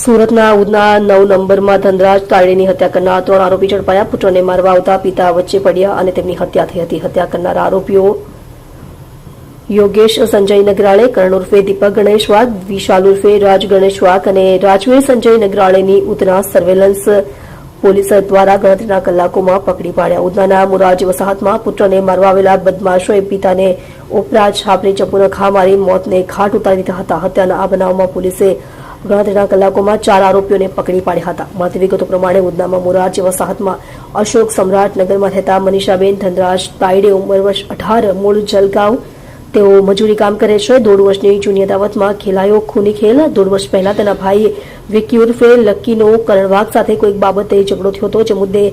સુરતના ઉધના 9 નંબરમાં ધનરાજ તાયડેની હત્યા કરનાર 3 આરોપી ઝડપાયા. પુત્રને મારવા આવતા પિતા વચ્ચે પડ્યા અને તેમની હત્યા થઈ હતી. હત્યા કરનાર આરોપીઓ યોગેશ સંજય નગરાળે, કરણ ઉર્ફે દીપક ગણેશ વાઘ, વિશાલ ઉર્ફે રાજ ગણેશ વાઘ અને રાજવીર સંજય નગરાળેની ઉધના સર્વેલન્સ પોલીસ દ્વારા ગણતરીના કલાકોમાં પકડી પાડ્યા. ઉધનાના મુરાજી વસાહતમાં પુત્રને મારવા આવેલા બદમાશોએ પિતાને ઉપરા છાપરી ચપ્પુનો ઘા મારી મોતને ઘાટ ઉતારી દીધા હતા. હત્યાના આ બનાવમાં પોલીસે ગણતરીના કલાકોમાં 4 આરોપીઓને પકડી પાડ્યા હતા. મળતી વિગતો પ્રમાણે ઉધનામાં મુરારજી વસાહતમાં અશોક સમ્રાટ નગરમાં રહેતા મનીષાબેન ધનરાજ તાયડે, ઉંમર વર્ષ 18, મૂળ જલગાંવ, તેઓ મજૂરી કામ કરે છે. 1.5 વર્ષની જૂની અદાવતમાં ખેલાયો ખૂની ખેલ. 1.5 વર્ષ પહેલા તેના ભાઈ વિકી ઉર્ફે લક્કીનો કરણ વાઘ સાથે કોઈક બાબતે ઝઘડો થયો હતો, જે મુદ્દે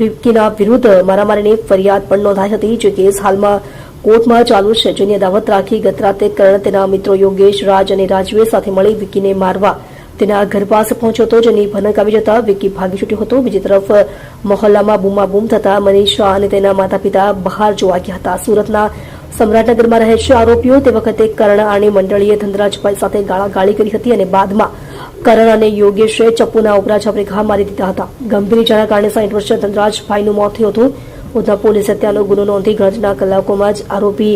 વિકીના વિરુદ્ધ મારામારીની ફરિયાદ પણ નોંધાઈ હતી, જે કેસ હાલમાં કોર્ટમાં ચાલુ છે. જેની અદાવત રાખી ગત રાતે કરણ તેના મિત્રો યોગેશ, રાજ અને રાજવીર સાથે મળી વિકીને મારવા તેના ઘર પાસે પહોંચ્યો હતો, જેની ભનક આવી જતા વિકી ભાગી છૂટ્યો હતો. બીજી તરફ મહોલ્લામાં બૂમાબૂમ થતા મનીષા અને તેના માતા પિતા બહાર જોવા ગયા હતા. સુરતના સમ્રાટનગરમાં રહે છે આરોપીઓ. તે વખતે કરણ અને મંડળીએ ધનરાજભાઈ સાથે ગાળાગાળી કરી હતી અને બાદમાં કરણ અને યોગેશે ચપ્પુના ઉપરા છાપરે ઘા મારી દીધા હતા. ગંભીર ઇજાના કારણે 60 વર્ષીય ધનરાજભાઈનું મોત થયું હતું. ઉધના પોલીસ હત્યાનો ગુનો નોંધી ગણતરીના કલાકોમાં જ આરોપી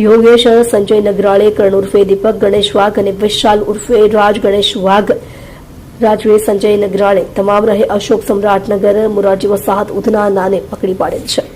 યોગેશ સંજય નગરાળે, કરણ ઉર્ફે દીપક ગણેશ વાઘ અને વિશાલ ઉર્ફે રાજ ગણેશ વાઘ, રાજવીર સંજય નગરાળે તમામ રહે અશોક સમ્રાટનગર મુરારજી વસાહત ઉધના નાને પકડી પાડેલ છે.